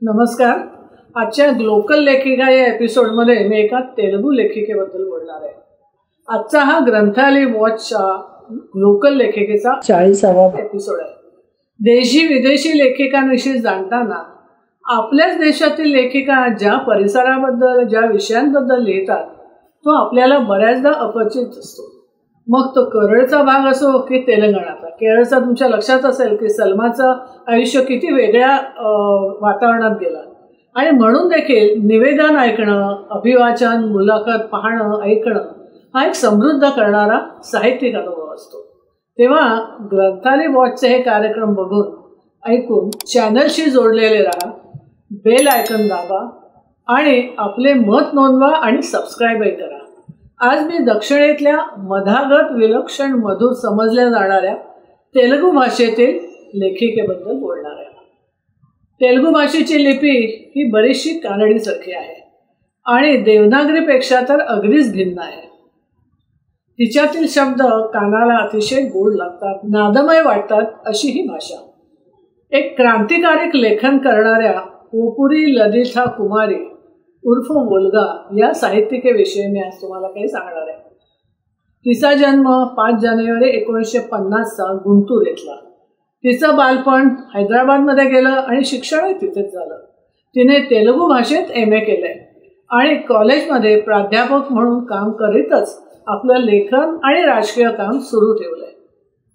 नमस्कार. आजच्या ग्लोकल लेखिका या एपिसोडमध्ये मी एका तेलुगू लेखिकेबद्दल बोलणार आहे. आजचा हा ग्रंथालय वॉचचा ग्लोकल लेखिकेचा 40वा एपिसोड आहे. देशी विदेशी लेखिकांविषयी जाणताना आपल्याच देशातील लेखिका ज्या परिसराबद्दल ज्या विषयांबद्दल लिहितात तो आपल्याला बऱ्याचदा अपरिचित असतो. मग तो केरळचा भाग असो की तेलंगणाचा. केरळचा तुमच्या लक्षात असेल की सलमाचं आयुष्य किती वेगळ्या वातावरणात गेलं आणि म्हणून देखील निवेदन ऐकणं, अभिवाचन, मुलाखत पाहणं, ऐकणं हा एक समृद्ध करणारा साहित्यिक अनुभव असतो. तेव्हा ग्रंथालय वॉचचे हे कार्यक्रम बघून ऐकून चॅनलशी जोडलेले राहा, बेल आयकॉन दाबा आणि आपले मत नोंदवा आणि सबस्क्राईबही करा. आज मी दक्षिणेतल्या मधागत विलक्षण मधुर समजल्या जाणाऱ्या तेलुगू भाषेतील लेखिकेबद्दल बोलणार आहे. तेलुगू भाषेची लिपी ही बरीचशी कानडीसारखी आहे आणि देवनागरीपेक्षा तर अगदीच भिन्न आहे. तिच्यातील शब्द कानाला अतिशय गोड लागतात, नादमय वाटतात अशी ही भाषा. एक क्रांतिकारक लेखन करणाऱ्या पोपुरी ललिता कुमारी उर्फ वोल्गा या साहित्यिकेविषयी मी आज तुम्हाला काही सांगणार आहे. तिचा जन्म 5 जानेवारी 1950 गुंटूर येथला. तिचं बालपण हैदराबादमध्ये गेलं आणि शिक्षणही तिथेच झालं. तिने तेलुगू भाषेत MA केलंय आणि कॉलेजमध्ये प्राध्यापक म्हणून काम करीतच आपलं लेखन आणि राजकीय काम सुरू ठेवलंय.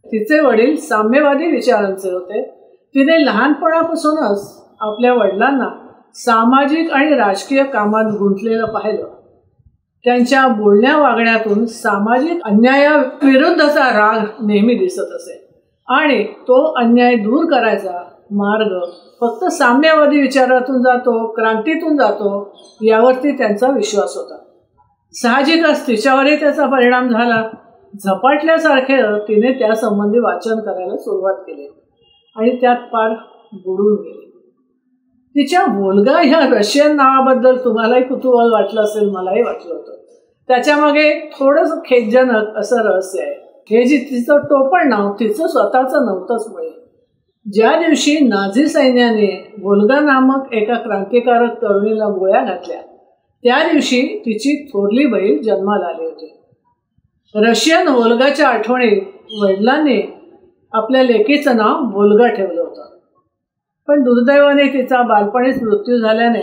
तिचे वडील साम्यवादी विचारांचे होते. तिने लहानपणापासूनच आपल्या वडिलांना सामाजिक आणि राजकीय कामात गुंतलेलं पाहिलं. त्यांच्या बोलण्या वागण्यातून सामाजिक अन्यायाविरुद्धचा राग नेहमी दिसत असे आणि तो अन्याय दूर करायचा मार्ग फक्त साम्यवादी विचारातून जातो, क्रांतीतून जातो यावरती त्यांचा विश्वास होता. साहजिकच तिच्यावरही त्याचा परिणाम झाला. झपाटल्यासारखे तिने त्यासंबंधी वाचन करायला सुरुवात केली आणि त्यात पार बुडून गेली. तिच्या वोल्गा ह्या रशियन नावाबद्दल तुम्हालाही कुतूहल वाटलं असेल, मलाही वाटलं होतं. त्याच्यामागे थोडंसं खेदजनक असं रहस्य आहे. हे जे तिचं टोपण नाव तिचं स्वतःचं नव्हतंच मुळे. ज्या दिवशी नाझी सैन्याने वोल्गा नामक एका क्रांतिकारक तरुणीला गोळ्या घातल्या त्या दिवशी तिची थोरली बहीण जन्माला आली होती. रशियन वोल्गाच्या आठवणीत वडिलांनी आपल्या लेकीचं नाव वोल्गा ठेवलं होतं. पण दुर्दैवाने तिचा बालपणीच मृत्यू झाल्याने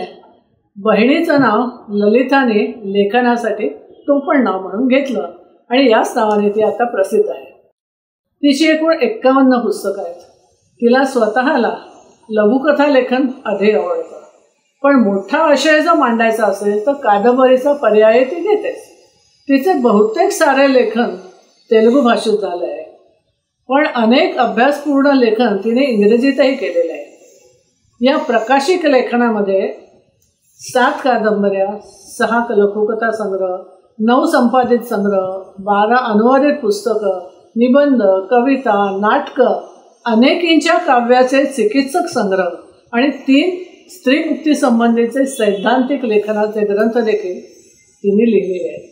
बहिणीचं नाव ललिताने लेखनासाठी टोपण नाव म्हणून घेतलं आणि याच नावाने ती आता प्रसिद्ध आहे. तिची एकूण 51 पुस्तकं आहेत. तिला स्वतःला लघुकथा लेखन अधिक आवडतं, पण मोठा आशय जर मांडायचा असेल तर कादंबरीचा पर्याय ती घेतेच. तिचे बहुतेक सारे लेखन तेलुगू भाषेत झालं आहे, पण अनेक अभ्यासपूर्ण लेखन तिने इंग्रजीतही केलेलं आहे. या प्रकाशिक लेखनामध्ये 7 कादंबऱ्या, 6 लघुकथा संग्रह, 9 संपादित संग्रह, 12 अनुवादित पुस्तकं, निबंध, कविता, नाटकं, अनेकींच्या काव्याचे चिकित्सक संग्रह आणि 3 स्त्रीमुक्ती संबंधीचे सैद्धांतिक लेखनाचे ग्रंथ देखील तिने लिहिलेले आहेत.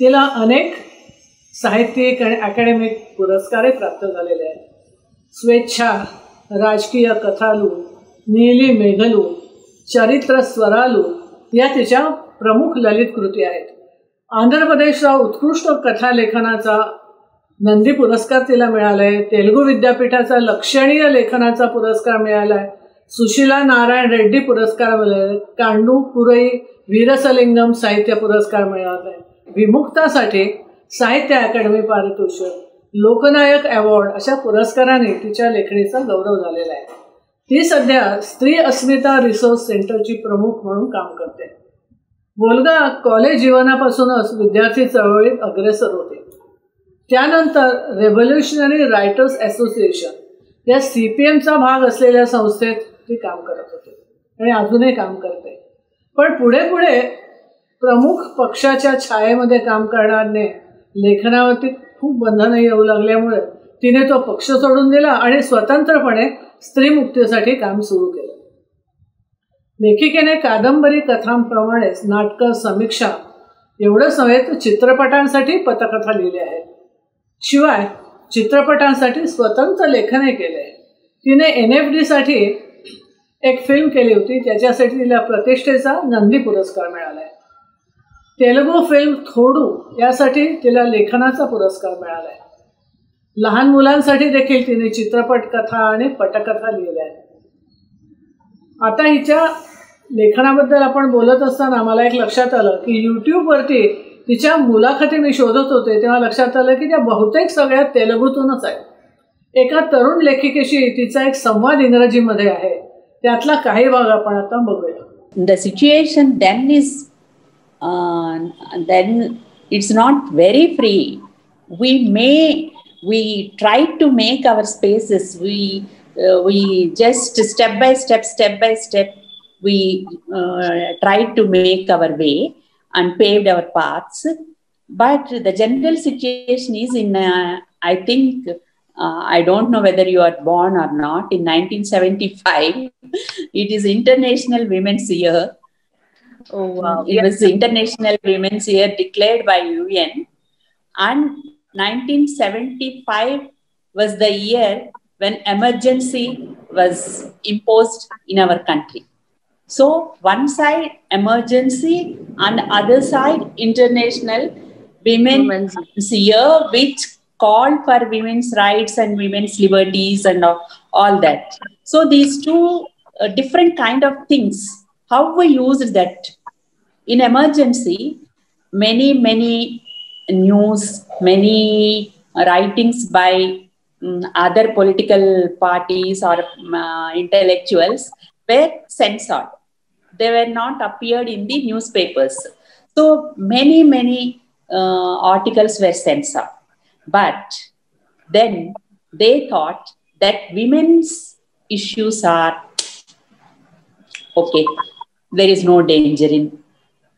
तिला अनेक साहित्यिक आणि अकॅडमिक पुरस्कारही प्राप्त झालेले आहेत. स्वेच्छा, राजकीय कथालू, नीली मेघलू, चरित्र स्वरालू या तिच्या प्रमुख ललित कृती आहेत. आंध्र प्रदेशचा उत्कृष्ट कथालेखनाचा नंदी पुरस्कार तिला मिळाला आहे. तेलुगू विद्यापीठाचा लक्षणीय लेखनाचा पुरस्कार मिळाला आहे. सुशीला नारायण रेड्डी पुरस्कार मिळाले. कांडू पुरई वीरसलिंगम साहित्य पुरस्कार मिळाला आहे. विमुक्तासाठी साहित्य अकादमी पारितोषिक, लोकनायक अवॉर्ड अशा पुरस्काराने तिच्या लेखणीचा गौरव झालेला आहे. ती सध्या स्त्री अस्मिता रिसोर्स सेंटरची प्रमुख म्हणून काम करते. वोल्गा कॉलेज जीवनापासूनच विद्यार्थी चळवळीत अग्रेसर होते. त्यानंतर रेव्होल्युशनरी रायटर्स असोसिएशन या CPMचा भाग असलेल्या संस्थेत ती काम करत होती आणि अजूनही काम करते. पण पुढे पुढे प्रमुख पक्षाच्या छायेमध्ये काम करणाऱ्याने लेखनावरती खूप बंधनं येऊ लागल्यामुळे तिने तो पक्ष सोडून दिला आणि स्वतंत्रपणे स्त्रीमुक्तीसाठी काम सुरू केलं. लेखिकेने कादंबरी कथांप्रमाणेच नाटकं, समीक्षा एवढंच नव्हे तर चित्रपटांसाठी पटकथा लिहिल्या आहेत. शिवाय चित्रपटांसाठी स्वतंत्र लेखनही केले आहे. तिने NFDसाठी एक फिल्म केली होती, त्याच्यासाठी तिला प्रतिष्ठेचा नंदी पुरस्कार मिळालाय. तेलुगू फिल्म थोडू यासाठी तिला लेखनाचा पुरस्कार मिळालाय. लहान मुलांसाठी देखील तिने चित्रपट कथा आणि पटकथा लिहिल्या आहेत. आता हिच्या लेखनाबद्दल आपण बोलत असताना मला एक लक्षात आलं की यूट्यूबवरती तिच्या मुलाखती मी शोधत होते तेव्हा लक्षात आलं की त्या बहुतेक सगळ्या तेलुगूतूनच आहेत. एका तरुण लेखिकेशी तिचा एक संवाद इंग्रजीमध्ये आहे, त्यातला काही भाग आपण आता बघूया. The situation then is then it's not very free. We try to make our spaces. We just step by step we try to make our way and paved our paths. But the general situation is in I think I don't know whether you are born or not. In 1975, it is International Women's Year. Oh wow! It was International Women's Year declared by UN, and 1975 was the year when emergency was imposed in our country. So one side emergency and other side International Women's Year, which called for women's rights and women's liberties and all that. So these two different kind of things, how we use that. In emergency, many news, many writings by other political parties or intellectuals were censored. They were not appeared in the newspapers. So many articles were censored. But then they thought that women's issues are okay. There is no danger in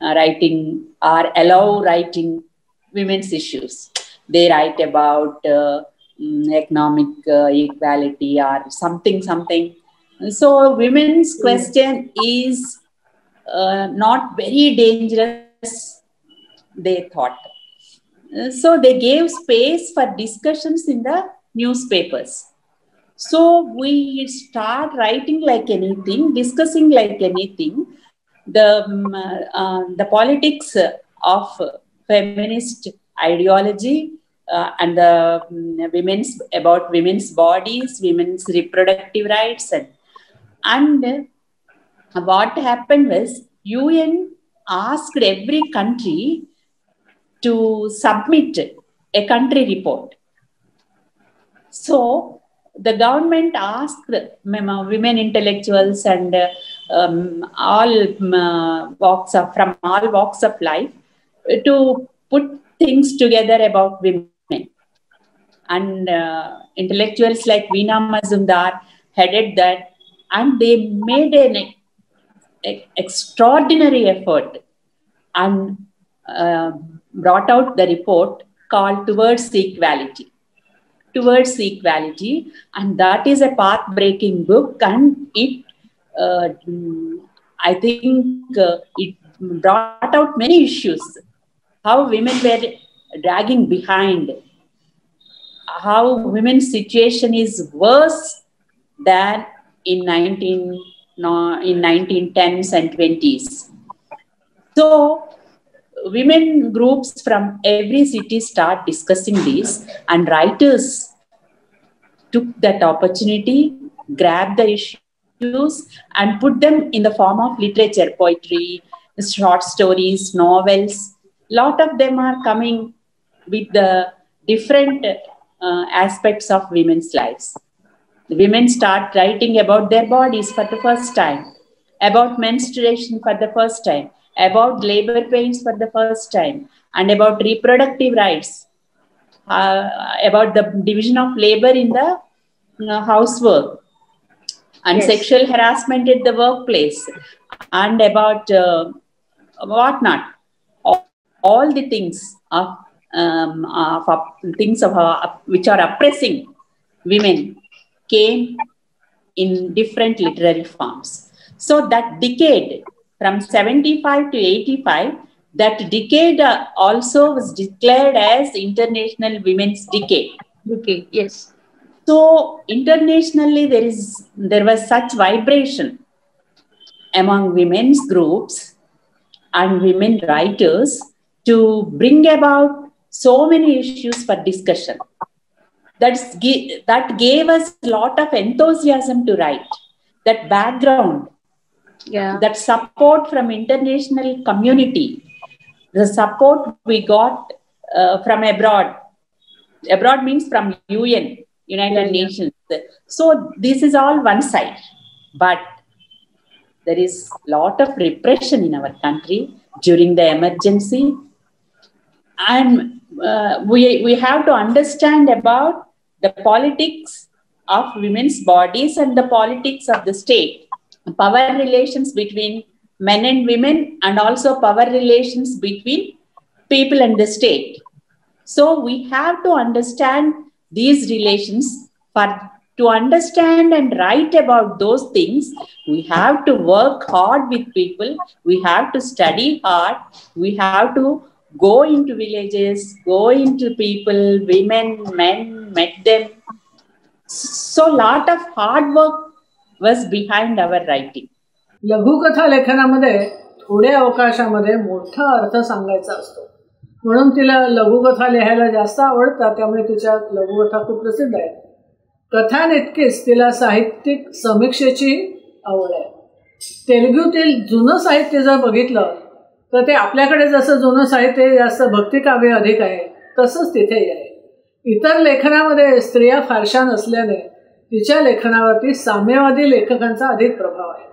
writing or allow writing women's issues. They write about economic equality or something. So women's question is not very dangerous, they thought. So they gave space for discussions in the newspapers. So we start writing like anything, discussing like anything. The politics of feminist ideology and the women's bodies, women's reproductive rights, and what happened was UN asked every country to submit a country report. So the government asked women intellectuals and all from all walks of life to put things together about women. And intellectuals like Veena Mazumdar headed that, and they made an extraordinary effort and brought out the report called Towards Equality. And that is a path-breaking book, and it I think it brought out many issues. How women were dragging behind, how women's situation is worse than in 1910s and 20s. So women groups from every city start discussing this, and writers took that opportunity, grabbed the issues and put them in the form of literature, poetry, short stories, novels. Lot of them are coming with the different aspects of women's lives. The women start writing about their bodies for the first time, about menstruation for the first time, about labor pains for the first time, and about reproductive rights, about the division of labor in the housework, and sexual harassment at the workplace, and about whatnot. All the things which are oppressing women came in different literary forms. So that decade, from 75 to 85, that decade also was declared as International Women's Decade. Okay, yes. So internationally, there was such vibration among women's groups and women writers to bring about so many issues for discussion. That gave us a lot of enthusiasm to write. That background, that support from international community, the support we got from abroad. Abroad means from UN, United Nations. So this is all one side. But there is a lot of repression in our country during the emergency. And we have to understand about the politics of women's bodies and the politics of the state, power relations between men and women, and also power relations between people and the state. So we have to understand these relations. To understand and write about those things, we have to work hard with people. We have to study hard. We have to go into villages, go into people, women, men, met them. So lot of hard work was behind our writing. लघुकथा लेखनामध्ये थोड्या अवकाशामध्ये मोठा अर्थ सांगायचा असतो, म्हणून तिला लघुकथा लिहायला जास्त आवडतात. त्यामुळे तिच्या लघुकथा खूप प्रसिद्ध आहेत. कथांइतकीच तिला साहित्यिक समीक्षेची आवड आहे. तेलुगूतील जुनं साहित्य जर बघितलं तर ते आपल्याकडे जसं जुनं साहित्य जास्त भक्तिकाव्य अधिक आहे, तसंच तिथेही आहे. इतर लेखनामध्ये स्त्रिया फारशा नसल्याने तिच्या लेखनावरती साम्यवादी लेखकांचा अधिक प्रभाव आहे.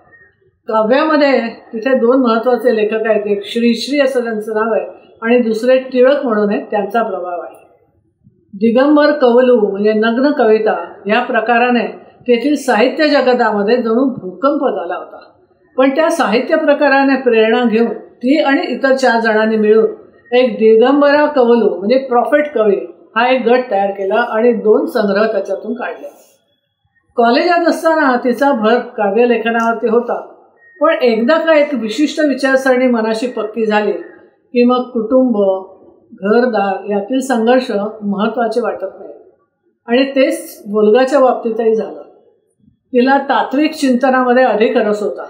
काव्यामध्ये तिथे 2 महत्त्वाचे लेखक आहेत. एक श्री असं त्यांचं नाव आहे आणि दुसरे टिळक म्हणून आहे, त्यांचा प्रभाव आहे. दिगंबर कवलू म्हणजे नग्न कविता या प्रकाराने तेथील साहित्य जगतामध्ये जणू भूकंप झाला होता. पण त्या साहित्य प्रकाराने प्रेरणा घेऊन ती आणि इतर 4 जणांनी मिळून एक दिगंबरा कवलू म्हणजे प्रॉफिट कवी हा एक गट तयार केला आणि 2 संग्रह त्याच्यातून काढले. कॉलेजात असताना तिचा भर काव्यलेखनावरती होता. पण एकदा का एक विशिष्ट विचारसरणी मनाशी पक्की झाली की मग कुटुंब, घरदार यातील संघर्ष महत्त्वाचे वाटत नाही. आणि तेच वोल्गाच्या बाबतीतही झालं. तिला तात्विक चिंतनामध्ये अधिक रस होता.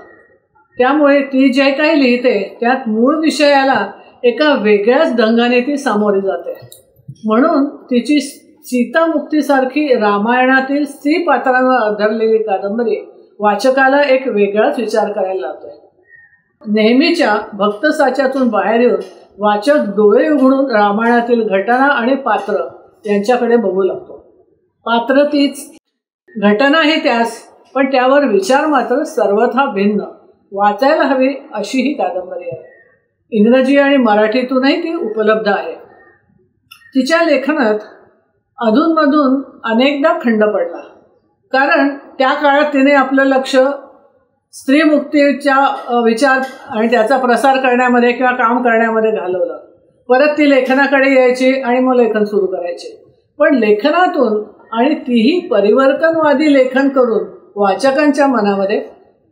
त्यामुळे ती जे काही लिहिते त्यात मूळ विषयाला एका वेगळ्याच ढंगाने ती सामोरी जाते. म्हणून तिची सीतामुक्तीसारखी रामायणातील स्त्री पात्रांवर आधारलेली कादंबरी वाचकाला एक वेगळाच विचार करायला लावते. नेहमीच्या भक्तसाच्यातून बाहेर येऊन वाचक डोळे उघडून रामायणातील घटना आणि पात्र यांच्याकडे बघू लागतो. पात्र तीच, घटनाही त्याच, पण त्यावर विचार मात्र सर्वथा भिन्न. वाचायला हवी अशी ही कादंबरी आहे. इंग्रजी आणि मराठीतूनही ती उपलब्ध आहे. तिच्या लेखनात अधूनमधून अनेकदा खंड पडला, कारण त्या काळात तिने आपलं लक्ष स्त्रीमुक्तीच्या विचार आणि त्याचा प्रसार करण्यामध्ये किंवा काम करण्यामध्ये घालवलं. परत ती लेखनाकडे यायची आणि मग लेखन सुरू करायचे. पण लेखनातून आणि तीही परिवर्तनवादी लेखन करून वाचकांच्या मनामध्ये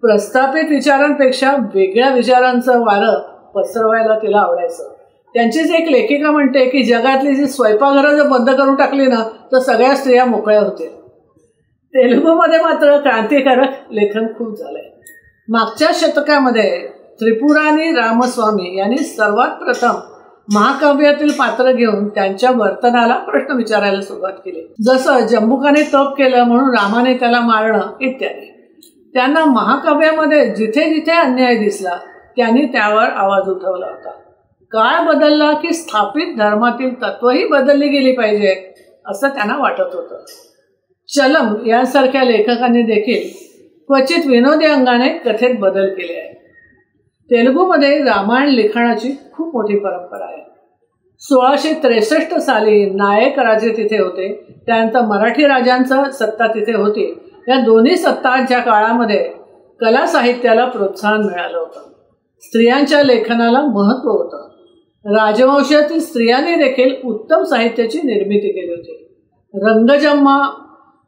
प्रस्थापित विचारांपेक्षा वेगळ्या विचारांचं वारं पसरवायला तिला आवडायचं. त्यांचीच एक लेखिका म्हणते की जगातली जी स्वयंपाकघरं जर बंद करून टाकली ना तर सगळ्या स्त्रिया मोकळ्या होतील. तेलुगूमध्ये मात्र क्रांतिकारक लेखन खूप झालंय. मागच्या शतकामध्ये त्रिपुरानी रामस्वामी यांनी सर्वात प्रथम महाकाव्यातील पात्र घेऊन त्यांच्या वर्तनाला प्रश्न विचारायला सुरुवात केली. जसं जंबुकाने तप केलं म्हणून रामाने त्याला मारणं इत्यादी. त्यांना महाकाव्यामध्ये जिथे जिथे अन्याय दिसला त्यांनी त्यावर आवाज उठवला होता. काळ बदलला की स्थापित धर्मातील तत्वही बदलली गेली पाहिजे असं त्यांना वाटत होतं. चलम यांसारख्या लेखकांनी देखील क्वचित विनोदी अंगाने कथेत बदल केले आहे. तेलुगूमध्ये रामायण लिखाणाची खूप मोठी परंपरा आहे. 1663 साली नायक राजे तिथे होते. त्यानंतर मराठी राजांचा सत्ता तिथे होती. या दोन्ही सत्तांच्या काळामध्ये कला साहित्याला प्रोत्साहन मिळालं होतं. स्त्रियांच्या लेखनाला महत्त्व होतं. राजवंशातील स्त्रियांनी देखील उत्तम साहित्याची निर्मिती केली होती. रंगजम्मा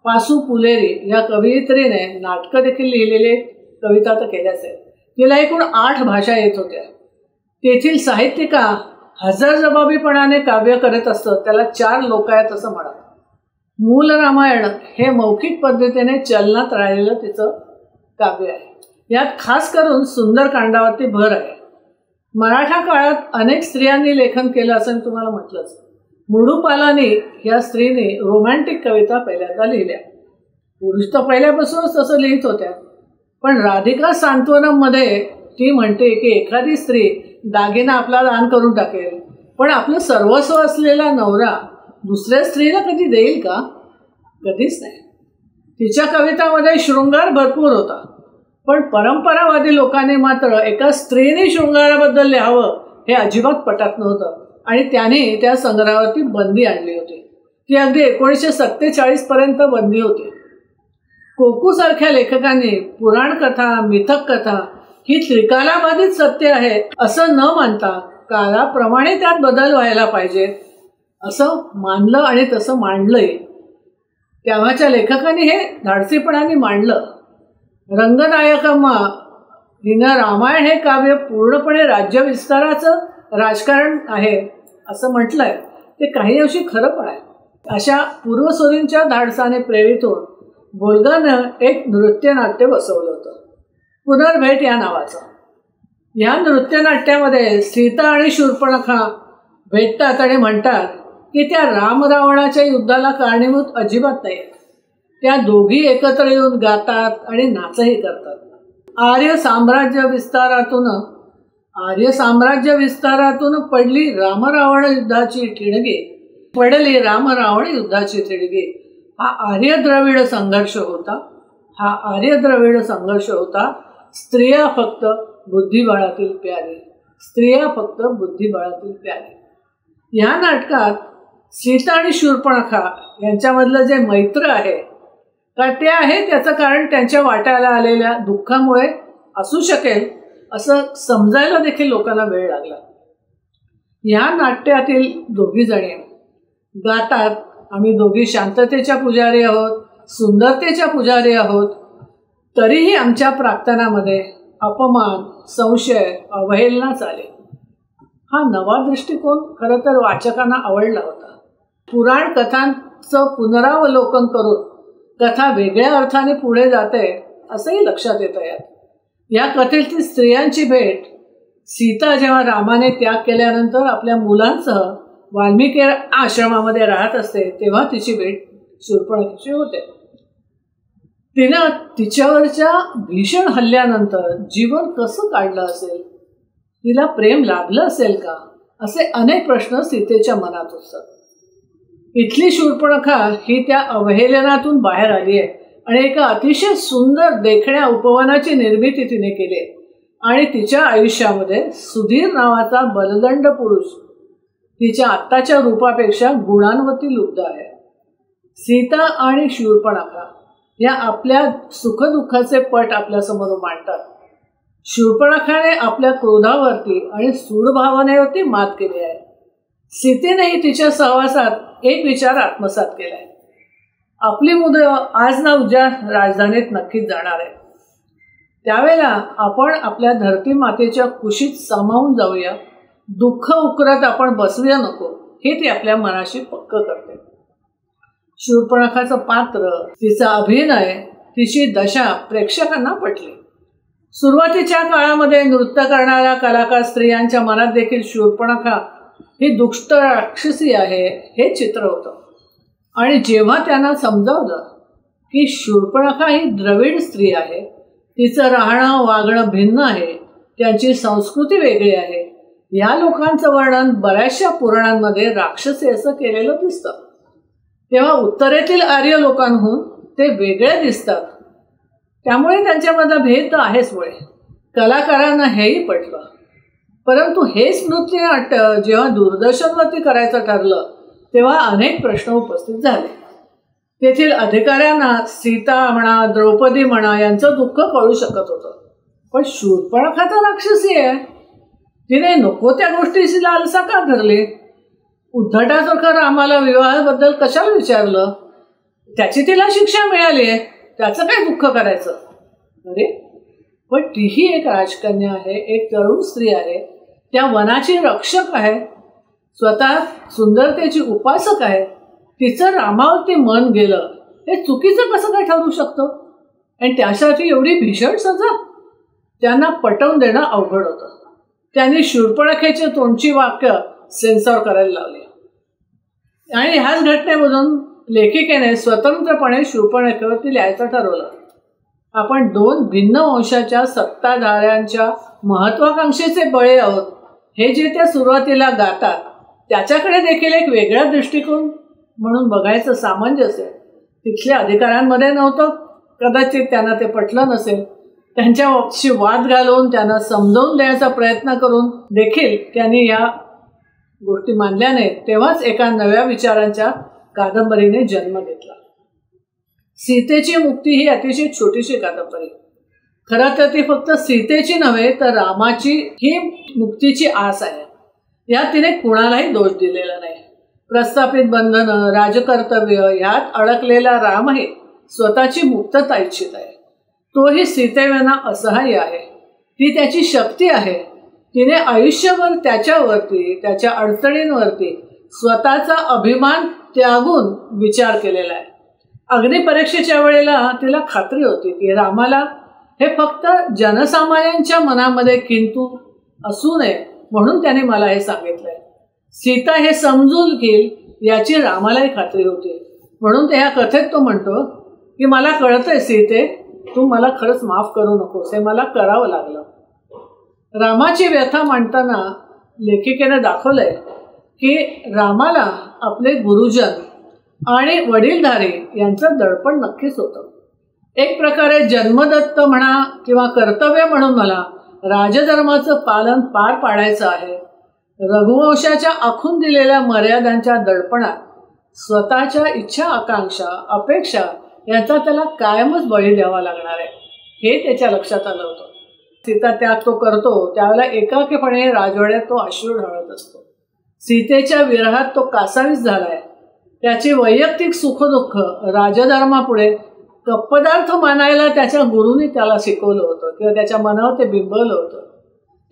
पासू पुलेरी या कवयित्रीने नाटकं देखील लिहिलेले, कविता तर केल्याच आहेत. तिला एकूण 8 भाषा येत होत्या. तेथील साहित्यिका हजरजबाबीपणाने काव्य करत असतं त्याला 4 लोकायत असं म्हणत. मूल रामायण हे मौखिक पद्धतीने चलनात राहिलेलं तिचं काव्य आहे. यात खास करून सुंदरकांडावरती भर आहे. मराठा काळात अनेक स्त्रियांनी लेखन केलं असं मी तुम्हाला म्हटलंच. मुडुपालानी या स्त्रीने रोमॅन्टिक कविता पहिल्यांदा लिहिल्या. पुरुष तर पहिल्यापासूनच तसं लिहित होत्या, पण राधिका सांत्वनममध्ये ती म्हणते की एखादी स्त्री दागिना आपला दान करून टाकेल, पण आपलं सर्वस्व असलेला नवरा दुसऱ्या स्त्रीला कधी देईल का? कधीच नाही. तिच्या कवितामध्ये शृंगार भरपूर होता, पण परंपरावादी लोकांनी मात्र एका स्त्रीने शृंगाराबद्दल लिहावं हे अजिबात पटत नव्हतं आणि त्याने त्या संग्रहावरती बंदी आणली होती. ती अगदी 1947 पर्यंत बंदी होती. कोकूसारख्या लेखकांनी पुराण कथा, मिथक कथा ही त्रिकालाबाधित सत्य आहे असं न मानता काळाप्रमाणे त्यात बदल व्हायला पाहिजे असं मानलं आणि तसं मांडलंय. तेव्हाच्या लेखकांनी हे धाडसीपणाने मांडलं. रंगनायकम्मा हिनं रामायण हे काव्य पूर्णपणे राज्यविस्ताराचं राजकारण आहे असं म्हटलंय. ते काही अंशी खरं पण आहे. अशा पूर्वसुरींच्या धाडसाने प्रेरित होऊन बोल्गानं एक नृत्यनाट्य बसवलं होतं, पुनर्भेट या नावाचं. या नृत्यनाट्यामध्ये सीता आणि शूर्पणखा भेटतात आणि म्हणतात की त्या रामरावणाच्या युद्धाला कारणीभूत अजिबात नाही. त्या दोघी एकत्र येऊन गातात आणि नाचही करतात. आर्य साम्राज्य विस्तारातून पडली रामरावण युद्धाची ठिणगी हा आर्य द्रविड संघर्ष होता. स्त्रिया फक्त बुद्धिबळातील प्यारी. या नाटकात सीता आणि शूर्पणखा यांच्यामधलं जे मैत्र आहे का ते आहे त्याचं कारण त्यांच्या वाट्याला आलेल्या दुःखामुळे असू शकेल असं समजायला देखील लोकांना वेळ लागला. या नाट्यातील दोघी जणी गातात, आम्ही दोघी शांततेच्या पुजारी आहोत, सुंदरतेच्या पुजारी आहोत, तरीही आमच्या प्रार्थनामध्ये अपमान, संशय, अवहेलना चाले. हा नवा दृष्टिकोन खरं तर वाचकांना आवडला होता. पुराण कथांचं पुनरावलोकन करून कथा वेगळ्या अर्थाने पुढे जाते असंही लक्षात येतं. या कथेतील स्त्रियांची भेट सीता जेव्हा रामाने त्याग केल्यानंतर आपल्या मुलांसह वाल्मिकी आश्रमामध्ये राहत असते तेव्हा तिची भेट शूर्पणखेची होते. तिनं तिच्यावरच्या भीषण हल्ल्यानंतर जीवन कसं काढलं असेल, तिला प्रेम लाभलं असेल का, असे अनेक प्रश्न सीतेच्या मनात असतात. इथली शूर्पणखा ही त्या अवहेलनातून बाहेर आली आहे आणि एका अतिशय सुंदर देखण्या उपवनाची निर्मिती तिने केली आणि तिच्या आयुष्यामध्ये सुधीर नावाचा बलदंड पुरुष तिच्या आत्ताच्या रूपापेक्षा गुणांवरती लुब्ध आहे. सीता आणि शूर्पणखा या आपल्या सुखदुःखाचे पट आपल्यासमोर मांडतात. शूर्पणखाने आपल्या क्रोधावरती आणि सूडभावनेवरती मात केली आहे. सीतेनेही तिच्या सहवासात एक विचार आत्मसात केला आहे. आपली मुलं आज ना उद्या राजधानीत नक्कीच जाणार आहे. त्यावेळेला आपण आपल्या धरती मातेच्या कुशीत सामावून जाऊया, दुःख उकरत आपण बसूया नको, हे ती आपल्या मनाशी पक्क करते. शूर्पणखाचं पात्र, तिचा अभिनय, तिची दशा प्रेक्षकांना पटली. सुरुवातीच्या काळामध्ये नृत्य करणाऱ्या कलाकार स्त्रियांच्या मनात देखील शूर्पणखा ही दुष्ट राक्षसी आहे हे चित्र होतं. आणि जेव्हा त्यांना समजावलं की शूर्पणखा ही द्रविड स्त्री आहे, तिचं राहणं वागणं भिन्न आहे, त्यांची संस्कृती वेगळी आहे, या लोकांचं वर्णन बऱ्याचशा पुराणांमध्ये राक्षसी असं केलेलं दिसतं. तेव्हा उत्तरेतील आर्य लोकांहून ते वेगळे दिसतात. त्यामुळे त्यांच्यामधला भेद तर आहेच. मुळे कलाकारांना हेही पटलं. परंतु हेच नृत्यनाट्य जेव्हा दूरदर्शनवरती करायचं ठरलं तेव्हा अनेक प्रश्न उपस्थित झाले. तेथील अधिकाऱ्यांना सीता म्हणा, द्रौपदी म्हणा यांचं दुःख कळू शकत होतं. पण शूर्पणखा तर राक्षसी आहे, तिने नको त्या गोष्टीची लालसा का धरली? उद्धटासारखं रामाला विवाहाबद्दल कशाला विचारलं? त्याची तिला शिक्षा मिळाली आहे, त्याचं काय दुःख करायचं? अरे पण तीही एक राजकन्या आहे, एक तरुण स्त्री आहे, त्या वनाची रक्षक आहे, स्वतः सुंदरतेची उपासक आहे. तिचं रामावरती मन गेलं हे चुकीचं कसं काय ठरू शकतं? आणि त्यासाठी एवढी भीषण सजा? त्यांना पटवून देणं अवघड होतं. त्यांनी शूर्पणखेची तोंडची वाक्य सेन्सॉर करायला लावली आणि ह्याच घटनेमधून लेखिकेने स्वतंत्रपणे शूर्पणखेवरती लिहायचं ठरवलं. आपण 2 भिन्न वंशाच्या सत्ताधाऱ्यांच्या महत्वाकांक्षेचे बळे आहोत हे जे त्या सुरुवातीला गातात त्याच्याकडे देखील एक वेगळा दृष्टिकोन म्हणून बघायचं सामंजस्य तिथल्या अधिकाऱ्यांमध्ये नव्हतं. कदाचित त्यांना ते पटलं नसेल. त्यांच्याशी वाद घालून त्यांना समजावून देण्याचा प्रयत्न करून देखील त्यांनी या गोष्टी मानल्याने तेव्हाच एका नव्या विचारांच्या कादंबरीने जन्म घेतला. सीतेची मुक्ती ही अतिशय छोटीशी कादंबरी. खरं तर ती फक्त सीतेची नव्हे तर रामाची ही मुक्तीची आस आहे. यात तिने कुणालाही दोष दिलेला नाही. प्रस्थापित बंधनं, राजकर्तव्य ह्यात अडकलेला रामही स्वतःची मुक्तता इच्छित आहे. तोही सीतेविना असहाय्य आहे. ती त्याची शक्ती आहे. तिने आयुष्यभर त्याच्यावरती, त्याच्या अडचणींवरती स्वतःचा अभिमान त्यागून विचार केलेला आहे. अग्निपरीक्षेच्या वेळेला तिला खात्री होती की रामाला हे फक्त जनसामान्यांच्या मनामध्ये किंतु असू नये म्हणून त्याने मला हे सांगितलंय. सीता हे समजून घेईल याची रामालाही खात्री होती. म्हणून ते ह्या कथेत तो म्हणतो की मला कळतंय सीते, तू मला खरंच माफ करू नकोस, हे मला करावं लागलं. रामाची व्यथा मांडताना लेखिकेने दाखवलंय की रामाला आपले गुरुजन आणि वडीलधारी यांचं दडपण नक्कीच होतं. एक प्रकारे जन्मदत्त म्हणा किंवा कर्तव्य म्हणून मला राजधर्माचं पालन पार पाडायचं आहे. रघुवंशाच्या आखून दिलेल्या मर्यादांच्या दडपणात स्वतःच्या इच्छा, आकांक्षा, अपेक्षा याचा त्याला कायमच बळी द्यावा लागणार आहे हे त्याच्या लक्षात आलं होतं. सीता त्याग तो करतो त्यावेळेला एकाकीपणे राजवाड्यात तो अश्रू ढाळत असतो. सीतेच्या विरहात तो कासावीस झालाय. त्याची वैयक्तिक सुखदुःख राजधर्मापुढे कप्पदार्थ मानायला त्याच्या गुरूंनी त्याला शिकवलं होतं किंवा त्याच्या मनावर ते बिंबवलं होतं.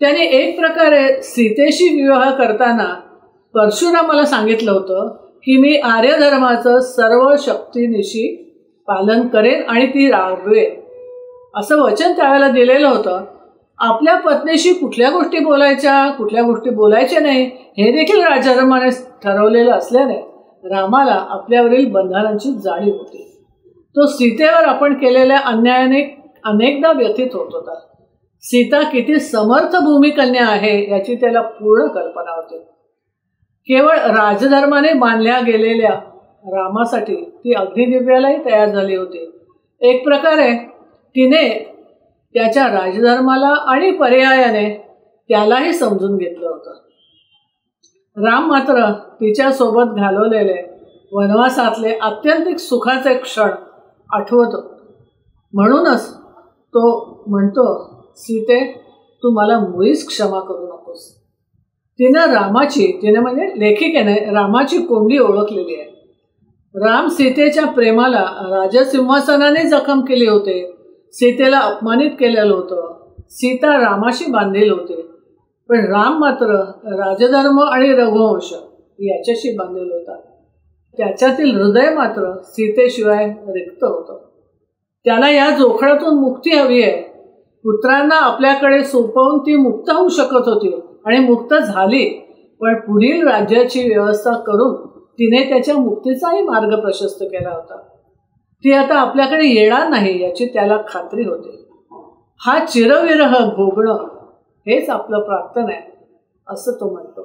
त्याने एक प्रकारे सीतेशी विवाह करताना परशुरामाला सांगितलं होतं की मी आर्यधर्माचं सर्व शक्तीनिशी पालन करेन आणि ती राबवेन असं वचन त्यावेळेला दिलेलं होतं. आपल्या पत्नीशी कुठल्या गोष्टी बोलायच्या, कुठल्या गोष्टी बोलायच्या नाही हे देखील राजधर्माने ठरवलेलं असल्याने रामाला आपल्यावरील बंधनांची जाणीव होती. तो सीतेवर आपण केलेल्या अन्यायाने अनेकदा व्यथित होत होता. सीता किती समर्थ भूमिकन्या आहे याची त्याला पूर्ण कल्पना होती. केवळ राजधर्माने बांधल्या गेलेल्या रामासाठी ती अग्निदिव्यालाही तयार झाली होती. एक प्रकारे तिने त्याच्या राजधर्माला आणि पर्यायाने त्यालाही समजून घेतलं होतं. राम मात्र तिच्यासोबत घालवलेले वनवासातले आत्यंतिक सुखाचे क्षण आठवत होते. म्हणूनच तो म्हणतो, सीते तू मला मुळीच क्षमा करू नकोस. तिने म्हणजे लेखिकेने रामाची कोंडी ओळखलेली आहे. राम सीतेच्या प्रेमाला राजसिंहासनाने जखम केले होते. सीतेला अपमानित केलेलं होतं. सीता रामाशी बांधील होते. पण राम मात्र राजधर्म आणि रघुवंश याच्याशी बांधील होता. त्याच्यातील हृदय मात्र सीतेशिवाय रिक्त होतं. त्याला या जोखडातून मुक्ती हवी आहे. पुत्रांना आपल्याकडे सोपवून ती मुक्त होऊ शकत होती आणि मुक्त झाली. पण पुढील राज्याची व्यवस्था करून तिने त्याच्या मुक्तीचाही मार्ग प्रशस्त केला होता. ती आता आपल्याकडे येणार नाही याची त्याला खात्री होती. हा चिरविरह भोगणं हेच आपलं प्रार्थना आहे असं तो म्हणतो.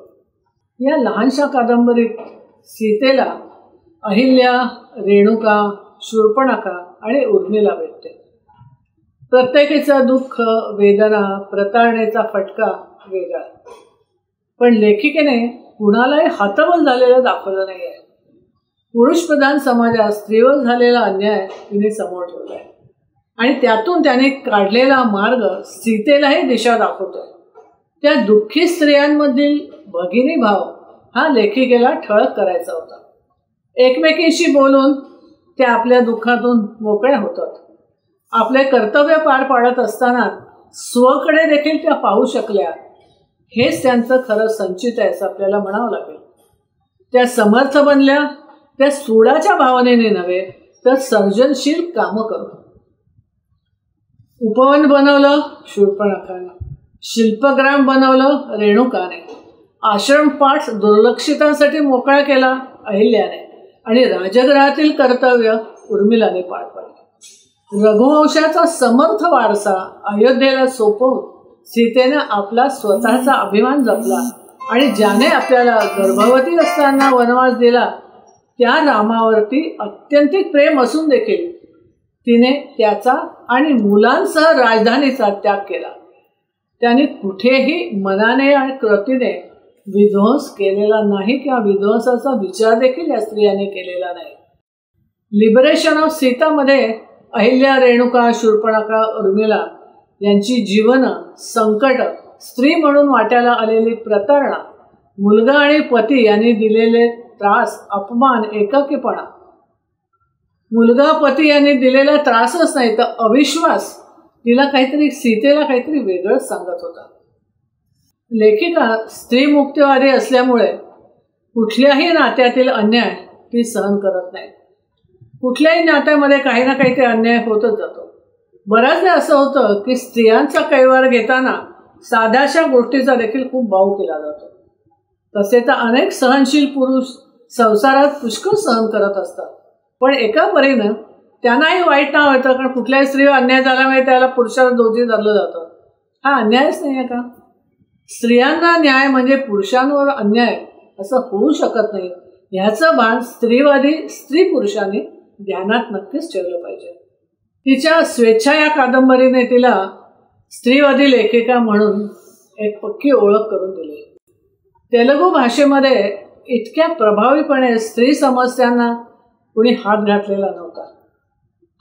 या लहानशा कादंबरीत सीतेला अहिल्या, रेणुका, शूर्पणखा आणि उर्मिला भेटते. प्रत्येकीचं दुःख, वेदना, प्रतारणेचा फटका वेगळा. पण लेखिकेने कुणालाही हतबल झालेलं दाखवलं नाही आहे. पुरुषप्रधान समाजात स्त्रीवर झालेला अन्याय तिने समोर ठेवला आहे आणि त्यातून त्याने काढलेला मार्ग सीतेलाही दिशा दाखवतोय. त्या दुःखी स्त्रियांमधील भगिनी भाव हा लेखिकेला ठळक करायचा होता. एकमेकींशी बोलून त्या आपल्या दुःखातून मोकळ्या होतात. आपले कर्तव्य पार पाडत असताना स्वकडे देखील त्या पाहू शकल्या. हेच त्यांचं खरं संचित आहे असं आपल्याला म्हणावं लागेल. त्या समर्थ बनल्या, त्या सूडाच्या भावनेने नव्हे तर सर्जनशील कामं करून. उपवन बनवलं शूर्पणखाने, शिल्पग्राम बनवलं रेणुकाने, आश्रमपाठ दुर्लक्षितांसाठी मोकळा केला अहिल्याने आणि राजगृहातील कर्तव्य उर्मिलाने पार पाडले. रघुवंशाचा समर्थ वारसा अयोध्येला सोपवून सीतेने आपला स्वतःचा अभिमान जपला आणि ज्याने आपल्याला गर्भवती असताना वनवास दिला त्या रामावरती अत्यंतिक प्रेम असून देखील तिने त्याचा आणि मुलांसह राजधानीचा त्याग केला. त्याने कुठेही मनाने आणि कृतीने विध्वंस केलेला नाही किंवा विध्वंसाचा विचार देखील या स्त्रियांनी केलेला नाही. लिबरेशन ऑफ सीतामध्ये अहिल्या, रेणुका, शूर्पणखा, उर्मिला यांची जीवन, संकट, स्त्री म्हणून वाट्याला आलेली प्रतारणा, मुलगा आणि पती यांनी दिलेले त्रास, अपमान, एकाकीपणा, मुलगा पती यांनी दिलेला त्रासच नाही तर अविश्वास तिला काहीतरी, सीतेला काहीतरी वेगळंच सांगत होता. लेखिका स्त्रीमुक्तीवादी असल्यामुळे कुठल्याही नात्यातील अन्याय ती सहन करत नाही. कुठल्याही नात्यामध्ये काही ना काहीतरी अन्याय होतच जातो. बऱ्याचदा असं होतं की स्त्रियांचा कैवार घेताना साध्याशा गोष्टीचा देखील खूप बाऊ केला जातो. तसे तर अनेक सहनशील पुरुष संसारात पुष्कळ सहन करत असतात, पण एका परीनं त्यांनाही वाईट नाव येतं, कारण कुठल्याही स्त्रीवर अन्याय झाल्यामुळे त्याला पुरुषाला दोषी धरलं जातं. हा अन्यायच नाही आहे का? स्त्रियांना न्याय म्हणजे पुरुषांवर अन्याय असं होऊ शकत नाही. ह्याचं भान स्त्रीवादी स्त्री पुरुषांनी ध्यानात नक्कीच ठेवलं पाहिजे. तिच्या स्वेच्छा या कादंबरीने तिला स्त्रीवादी लेखिका म्हणून एक पक्की ओळख करून दिली. तेलुगू भाषेमध्ये इतक्या प्रभावीपणे स्त्री समस्यांना कुणी हात घातलेला नव्हता.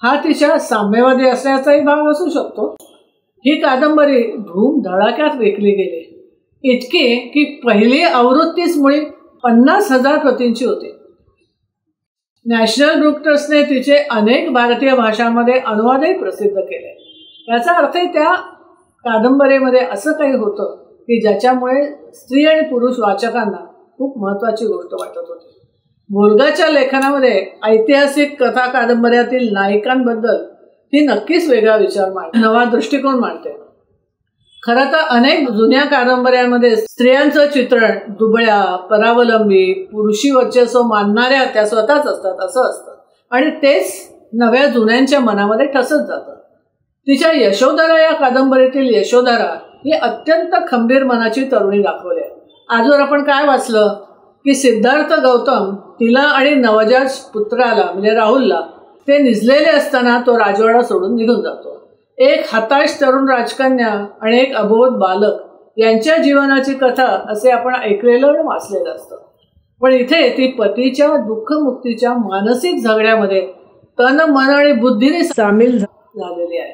हा तिच्या साम्यवादी असण्याचाही भाग असू शकतो. ही कादंबरी धूमधडाक्यात विकली गेली, इतकी की पहिली आवृत्तीच मुळी 50,000 प्रतींची होती. नॅशनल बुक ट्रस्टने तिचे अनेक भारतीय भाषांमध्ये अनुवादही प्रसिद्ध केले. याचा अर्थ त्या कादंबरीमध्ये असं काही होतं की ज्याच्यामुळे स्त्री आणि पुरुष वाचकांना खूप महत्त्वाची गोष्ट वाटत होती. भोलगाच्या लेखनामध्ये ऐतिहासिक कथा कादंबऱ्यातील नायिकांबद्दल ती नक्कीच वेगळा विचार मांडते, नवा दृष्टिकोन मांडते. खरं तर अनेक जुन्या कादंबऱ्यांमध्ये स्त्रियांचं चित्रण दुबळ्या, परावलंबी, पुरुषी वर्चस्व मानणाऱ्या त्या स्वतःच असतात असं असतं आणि तेच नव्या जुन्यांच्या मनामध्ये ठसत जातं. तिच्या यशोधरा या कादंबरीतील यशोधरा ही अत्यंत खंबीर मनाची तरुणी दाखवली आहे. आजवर आपण काय वाचलं की सिद्धार्थ गौतम तिला आणि नवजात पुत्राला म्हणजे राहुलला ते निजलेले असताना तो राजवाडा सोडून निघून जातो. एक हताश तरुण राजकन्या आणि एक अबोध बालक यांच्या जीवनाची कथा असे आपण ऐकलेलं आणि वाचलेलं असतं. पण इथे ती पतीच्या दुःखमुक्तीच्या मानसिक झगड्यामध्ये तन, मन आणि बुद्धीने सामील झालेली आहे.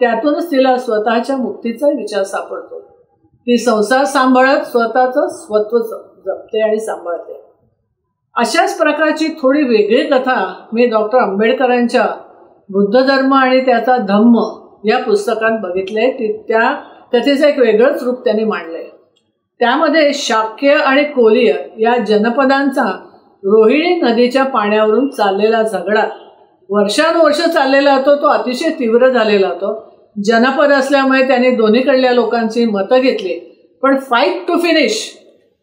त्यातूनच तिला स्वतःच्या मुक्तीचा विचार सापडतो. ती संसार सांभाळत स्वतःचं स्वत्व जपते आणि सांभाळते. अशाच प्रकारची थोडी वेगळी कथा मी डॉक्टर आंबेडकरांच्या बुद्ध धर्म आणि त्याचा धम्म या पुस्तकात बघितले. त्या कथेचं एक वेगळंच रूप त्यांनी मांडलंय. त्यामध्ये शाक्य आणि कोलीय या जनपदांचा रोहिणी नदीच्या पाण्यावरून चाललेला झगडा वर्षानुवर्ष चाललेला होतो. तो अतिशय तीव्र झालेला होतो. जनपद असल्यामुळे त्यांनी दोन्हीकडल्या लोकांची मतं घेतली, पण फाईट टू फिनिश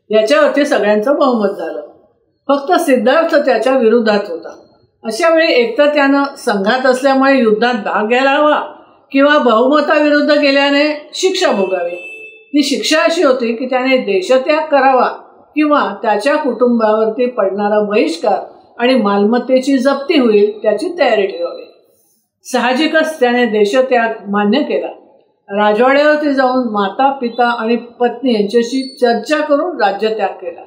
याच्यावरती सगळ्यांचं बहुमत झालं. फक्त सिद्धार्थ त्याच्या विरोधात होता. अशा वेळी एकतर त्यानं संघात असल्यामुळे युद्धात भाग घ्यायला हवा किंवा बहुमताविरुद्ध गेल्याने शिक्षा भोगावी. ती शिक्षा अशी होती की त्याने देशत्याग करावा किंवा त्याच्या कुटुंबावरती पडणारा बहिष्कार आणि मालमत्तेची जप्ती होईल त्याची तयारी ठेवावी. साहजिकच त्याने देशत्याग मान्य केला. राजवाड्यावरती जाऊन माता, पिता आणि पत्नी यांच्याशी चर्चा करून राज्यत्याग केला.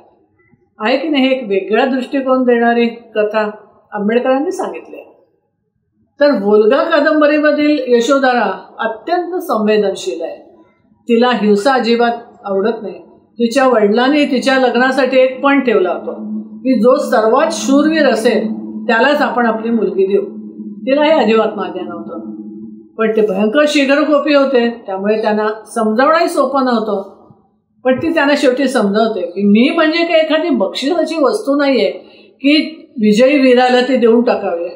आहे की नाही? एक वेगळा दृष्टिकोन देणारी कथा आंबेडकरांनी सांगितली. तर व्होल्गा कादंबरीमधील यशोधरा अत्यंत संवेदनशील आहे. तिला हिंसा अजिबात आवडत नाही. तिच्या वडिलांनी तिच्या लग्नासाठी एक पण ठेवला होता की जो सर्वात शूरवीर असेल त्यालाच आपण आपली मुलगी देऊ. तिला हे अजिबात मान्य नव्हतं. पण ते भयंकर शीघ्रकोपी होते, त्यामुळे त्यांना समजावणंही सोपं नव्हतं. पण ती त्यांना शेवटी समजावते की मी म्हणजे काही एखादी बक्षिसाची वस्तू नाही आहे की विजयी वीराला ती देऊन टाकावी.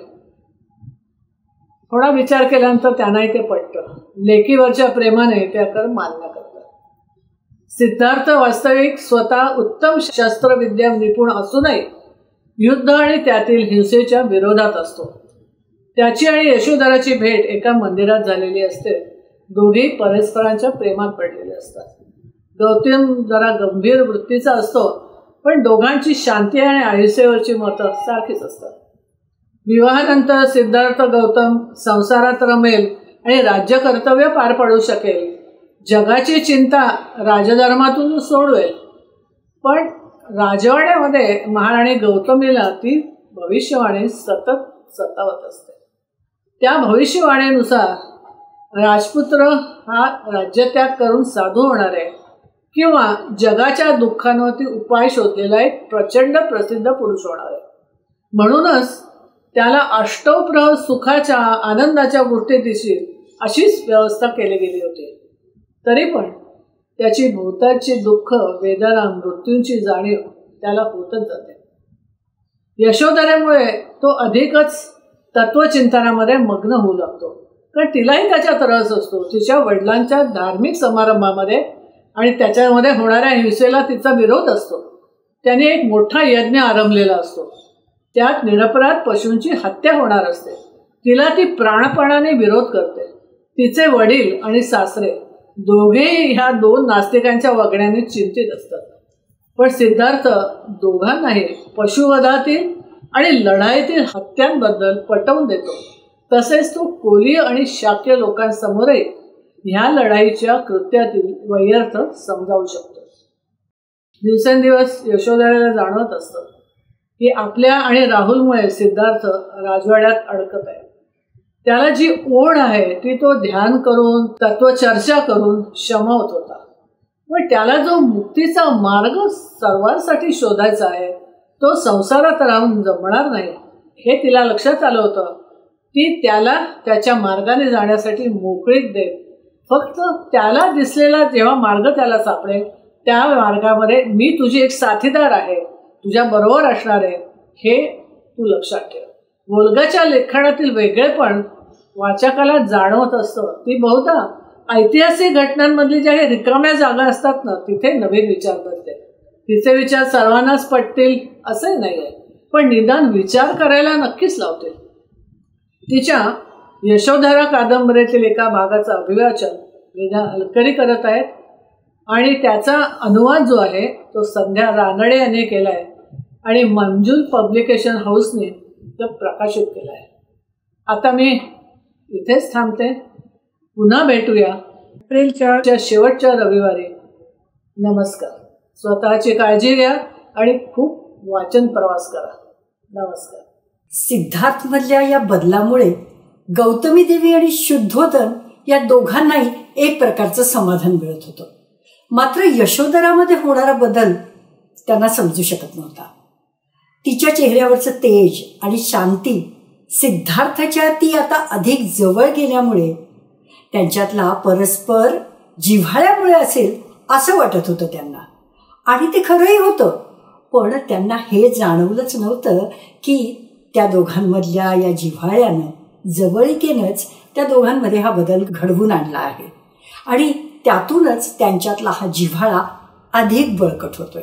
थोडा विचार केल्यानंतर त्यांनाही ते पटतं. लेकीवरच्या प्रेमाने ते अकर मान्य करतात. सिद्धार्थ वास्तविक स्वतः उत्तम शस्त्रविद्या निपुण असूनही युद्ध आणि त्यातील हिंसेच्या विरोधात असतो. त्याची आणि यशोधराची भेट एका मंदिरात झालेली असते. दोघे परस्परांच्या प्रेमात पडलेले असतात. गौतम जरा गंभीर वृत्तीचा असतो, पण दोघांची शांती आणि आयुष्यावरची मतं सारखीच असतात. विवाहानंतर सिद्धार्थ गौतम संसारात रमेल आणि राज्य कर्तव्य पार पाडू शकेल. जगाची चिंता राजधर्मातून सोडवेल. पण राजवाड्यामध्ये महाराणी गौतमीला ती भविष्यवाणी सतत सतावत असते. त्या भविष्यवाणीनुसार राजपुत्र हा राज्यत्याग करून साधू होणार आहे किंवा जगाच्या दुःखांवरती उपाय शोधलेला एक प्रचंड प्रसिद्ध पुरुष होणार आहे. म्हणूनच त्याला अष्टोप्रहर सुखाच्या आनंदाच्या गोष्टी दिसतील अशीच व्यवस्था केली गेली होती. तरी पण त्याची भोवताची दुःख, वेदना, मृत्यूंची जाणीव त्याला होतच जाते. यशोधरेमुळे तो अधिकच तत्वचिंतनामध्ये मग्न होऊ लागतो, कारण तिलाही त्याच्यात रस असतो. तिच्या वडिलांच्या धार्मिक समारंभामध्ये आणि त्याच्यामध्ये होणाऱ्या हिंसेला तिचा विरोध असतो. त्याने एक मोठा यज्ञ आरंभलेला असतो. त्यात निरपराध पशूंची हत्या होणार असते. तिला ती प्राणपणाने विरोध करते. तिचे वडील आणि सासरे दोघेही ह्या दोन नास्तिकांच्या वागण्याने चिंतित असतात. पण सिद्धार्थ दोघांनाही पशुवधातील आणि लढाईतील हत्यांबद्दल पटवून देतो. तसेच तो कोलीय आणि शाक्य लोकांसमोरही ह्या लढाईच्या कृत्यातील वैयर्थ समजावू शकतो. दिवसेंदिवस यशोधरेला जाणवत असतं की आपल्या आणि राहुलमुळे सिद्धार्थ राजवाड्यात अडकत आहे. त्याला जी ओढ आहे ती तो ध्यान करून, तत्वचर्चा करून शमवत होता. पण त्याला जो मुक्तीचा मार्ग सर्वांसाठी शोधायचा आहे तो संसारात राहून जमणार नाही हे तिला लक्षात आलं होतं. ती त्याला त्याच्या मार्गाने जाण्यासाठी मोकळीक देत. फक्त त्याला दिसलेला जेव्हा मार्ग त्याला सापडेल त्या मार्गामध्ये मी तुझी एक साथीदार आहे, तुझ्या बरोबर असणार आहे हे तू लक्षात ठेव. वोल्गाच्या लेखनातील वेगळेपण वाचकाला जाणवत असतं. ती बहुधा ऐतिहासिक घटनांमधली ज्या हे रिकाम्या जागा असतात ना तिथे नवीन विचार करते. तिचे विचार सर्वांनाच पटतील असंही नाही आहे, पण निदान विचार करायला नक्कीच लावतील. तिच्या यशोधरा कादंबरीतील एका भागाचं अभिवाचन वेदा हलकरी करत आहेत आणि त्याचा अनुवाद जो आहे तो संध्या रानडे यांनी केला आहे आणि मंजूल पब्लिकेशन हाऊसने तो प्रकाशित केला आहे. आता मी इथेच थांबते. पुन्हा भेटूया एप्रिलच्या शेवटच्या रविवारी. नमस्कार. स्वतःची काळजी घ्या आणि खूप वाचन प्रवास करा. नमस्कार. सिद्धार्थमधल्या या बदलामुळे गौतमी देवी आणि शुद्धोदन या दोघांनाही एक प्रकारचं समाधान मिळत होतं. मात्र यशोधरामध्ये होणारा बदल त्यांना समजू शकत नव्हता. तिच्या चेहऱ्यावरचं तेज आणि शांती सिद्धार्थाच्या ती आता अधिक जवळ गेल्यामुळे त्यांच्यातला परस्पर जिव्हाळ्यामुळे असेल असं वाटत होतं त्यांना. आणि ते खरंही होतं, पण त्यांना हे जाणवलंच नव्हतं की त्या दोघांमधल्या या जिव्हाळ्यानं, जवळीकेनंच त्या दोघांमध्ये हा बदल घडवून आणला आहे आणि त्यातूनच त्यांच्यातला हा जिव्हाळा अधिक बळकट होतोय.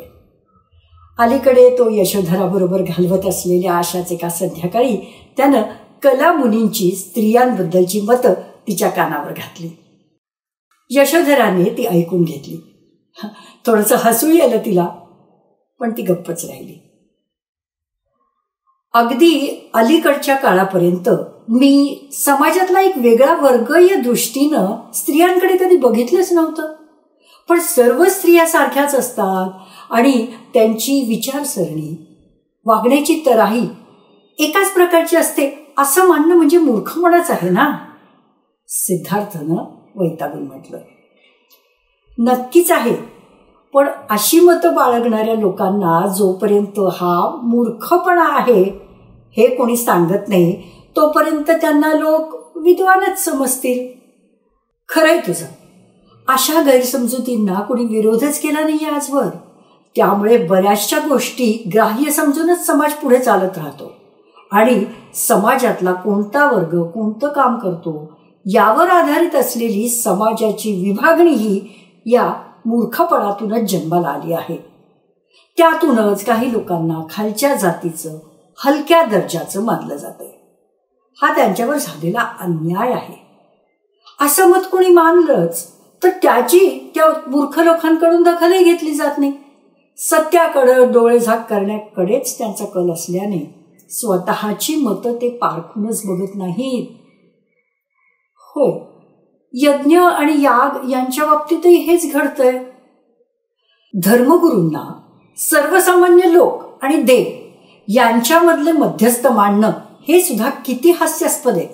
अलीकडे तो यशोधराबरोबर घालवत असलेल्या अशाच एका संध्याकाळी त्यानं कला मुनींची स्त्रियांबद्दलची मतं तिच्या कानावर घातली. यशोधराने ती ऐकून घेतली. थोडंसं हसूही आलं तिला, पण ती गप्पच राहिली. अगदी अलीकडच्या काळापर्यंत मी समाजातला एक वेगळा वर्ग या दृष्टीनं स्त्रियांकडे कधी बघितलंच नव्हतं. पण सर्व स्त्रिया सारख्याच असतात आणि त्यांची विचारसरणी, वागण्याची तराही एकाच प्रकारची असते असं मानणं म्हणजे मूर्खपणाच आहे ना, सिद्धार्थनं वैतागून म्हटलं. नक्कीच आहे, पण अशी मतं बाळगणाऱ्या लोकांना जोपर्यंत हा मूर्खपणा आहे हे कोणी सांगत नाही तोपर्यंत त्यांना लोक विद्वानच समजतील. खरंय तुझं. अशा गैरसमजुतींना कोणी विरोधच केला नाही आजवर. त्यामुळे बऱ्याचशा गोष्टी ग्राह्य समजूनच समाज पुढे चालत राहतो आणि समाजातला कोणता वर्ग कोणतं काम करतो यावर आधारित असलेली समाजाची विभागणी ही या मूर्खपणातूनच जन्माला आली आहे. त्यातूनच काही लोकांना खालच्या जातीचं हलक्या दर्जाचं मानलं जातंय. हा त्यांच्यावर झालेला अन्याय आहे. असं मत कोणी मानलंच तर त्याची त्या मूर्ख लोकांकडून दखलही घेतली जात नाही. सत्याकडं डोळेझाक करण्याकडेच त्यांचा कल असल्याने स्वतःची मतं ते पारखूनच बघत नाहीत. होय, यज्ञ आणि याग यांच्या बाबतीतही हेच घडतंय. धर्मगुरूंना सर्वसामान्य लोक आणि देव यांच्यामधले मध्यस्थ मांडणं हे सुद्धा किती हास्यास्पद आहे.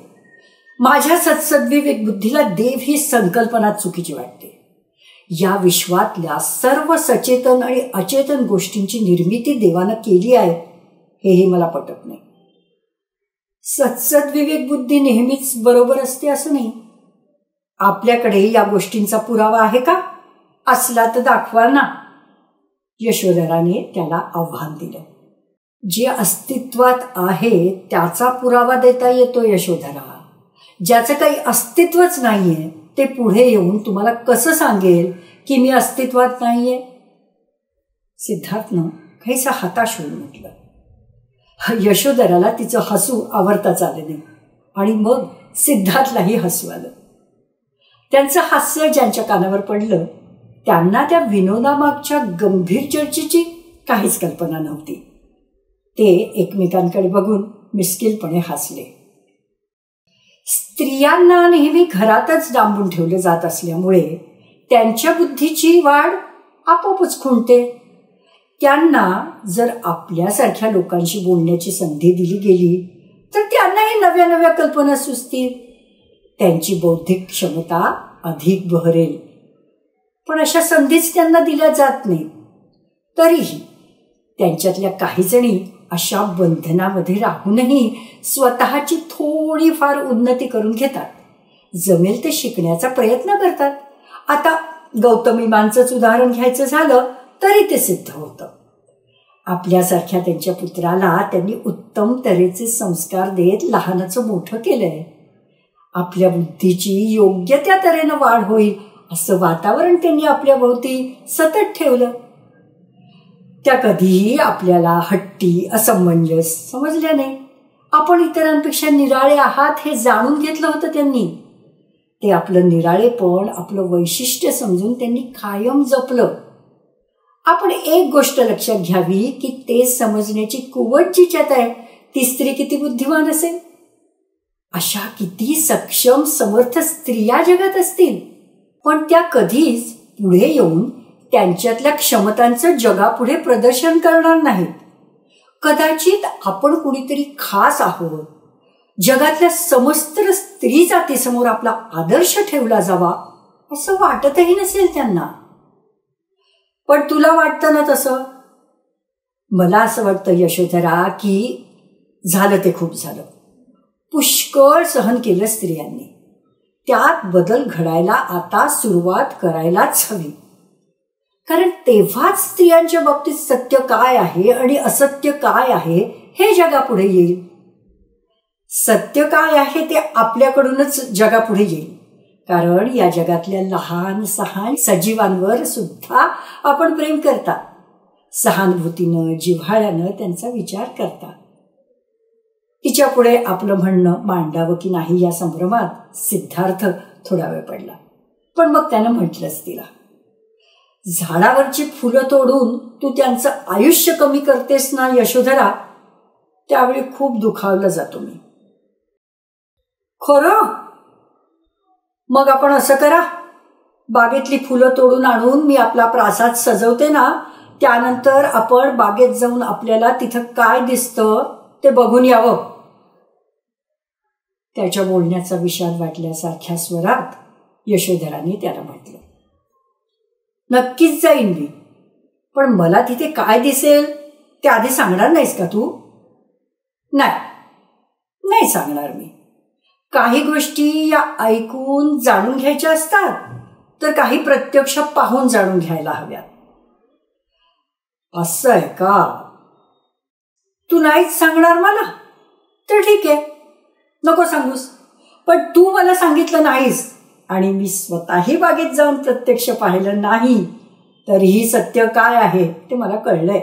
माझ्या सत्सद्विवेक बुद्धीला देव ही संकल्पना चुकीची वाटते. या विश्वातल्या सर्व सचेतन आणि अचेतन गोष्टींची निर्मिती देवानं केली आहे हेही मला पटत नाही. सत्सद्विवेक बुद्धी नेहमीच बरोबर असते असं नाही. आपल्याकडे या गोष्टींचा पुरावा आहे का? असला तर दाखवा ना. यशोधराने त्याला आव्हान दिलं. जे अस्तित्वात आहे त्याचा पुरावा देता येतो यशोधरा. ज्याचं काही अस्तित्वच नाहीये ते पुढे येऊन तुम्हाला कसं सांगेल की मी अस्तित्वात नाहीये? सिद्धार्थनं काहीसा हताश होऊन म्हटलं. यशोधराला तिचं हसू आवरताच आलं नाही आणि मग सिद्धार्थलाही हसू आलं. त्यांचं हास्य ज्यांच्या कानावर पडलं त्यांना त्या विनोदामागच्या गंभीर चर्चेची काहीच कल्पना नव्हती. ते एकमेकांकडे बघून मिश्किलपणे हसले. स्त्रियांना नेहमी घरातच डांबून ठेवलं जात असल्यामुळे त्यांच्या बुद्धीची वाढ आपोआपच खुंटते. त्यांना जर आपल्यासारख्या लोकांशी बोलण्याची संधी दिली गेली तर त्यांनाही नव्या नव्या कल्पना सुचतील. त्यांची बौद्धिक क्षमता अधिक बहरेल. पण अशा संधीच त्यांना दिल्या जात नाहीत. तरीही त्यांच्यातल्या काही जणी अशा बंधनामध्ये राहूनही स्वतःची थोडीफार उन्नती करून घेतात. जमेल ते शिकण्याचा प्रयत्न करतात. आता गौतमी मांचंच उदाहरण घ्यायचं झालं तरी ते सिद्ध होतं. आपल्यासारख्या त्यांच्या पुत्राला त्यांनी उत्तम तऱ्हेचे संस्कार देत लहानाचं मोठं केलंय. आपल्या बुद्धीची योग्य त्या तऱ्हेनं वाढ होईल असं वातावरण त्यांनी आपल्या भोवती सतत ठेवलं. त्या कधीही आपल्याला हट्टी असमंजस समजल्या नाही. आपण इतरांपेक्षा निराळे आहात हे जाणून घेतलं होतं त्यांनी. ते आपलं निराळेपण आपलं वैशिष्ट्य समजून त्यांनी कायम जपलं. आपण एक गोष्ट लक्षात घ्यावी की ते समजण्याची कुवत जिच्यात आहे ती स्त्री किती बुद्धिमान असेल. अशा किती सक्षम समर्थ स्त्रिया जगात असतील पण त्या कधीच पुढे येऊन त्यांच्यातल्या क्षमतांचं जगापुढे प्रदर्शन करणार नाहीत. कदाचित आपण कुणीतरी खास आहोत. जगातल्या समस्त स्त्री जातीसमोर आपला आदर्श ठेवला जावा असं वाटतही नसेल त्यांना. पण तुला वाटतं ना तसं? मला असं वाटतं यशोधरा की झालं ते खूप झालं. पुष्कळ सहन केलं स्त्रियांनी. त्यात बदल घडायला आता सुरुवात करायलाच हवी. कारण तेव्हाच स्त्रियांच्या बाबतीत सत्य काय आहे आणि असत्य काय आहे हे जगापुढे येईल. सत्य काय आहे ते आपल्याकडूनच जगापुढे येईल. कारण या जगातल्या लहान सहान सजीवांवर सुद्धा आपण प्रेम करता. सहानुभूतीनं जिव्हाळ्यानं त्यांचा विचार करता. तिच्या पुढे आपलं म्हणणं मांडावं की नाही या संभ्रमात सिद्धार्थ थोडा वेळ पडला. पण मग त्यानं म्हटलंच तिला, झाडावरची फुलं तोडून तू त्यांचं आयुष्य कमी करतेस ना यशोधरा, त्यावेळी खूप दुखावला जातो मी. खरं? मग आपण असं करा, बागेतली फुलं तोडून आणून मी आपला प्रासाद सजवते ना, त्यानंतर आपण बागेत जाऊन आपल्याला तिथं काय दिसतं ते बघून यावं. त्याच्या बोलण्याचा विषाद वाटल्यासारख्या स्वरात यशोधराने त्याला म्हटलं, नक्कीच जाईन मी. पण मला तिथे काय दिसेल ते आधी सांगणार नाहीस का तू? नाही सांगणार मी. काही गोष्टी या ऐकून जाणून घ्यायच्या असतात तर काही प्रत्यक्ष पाहून जाणून घ्यायला हव्यात. असं आहे का? तू नाहीच सांगणार मला? तर ठीक आहे, नको सांगूस. पण तू मला सांगितलं नाहीस आणि मी स्वतःही बागेत जाऊन प्रत्यक्ष पाहिलं नाही, तरीही सत्य काय आहे ते मला कळलंय.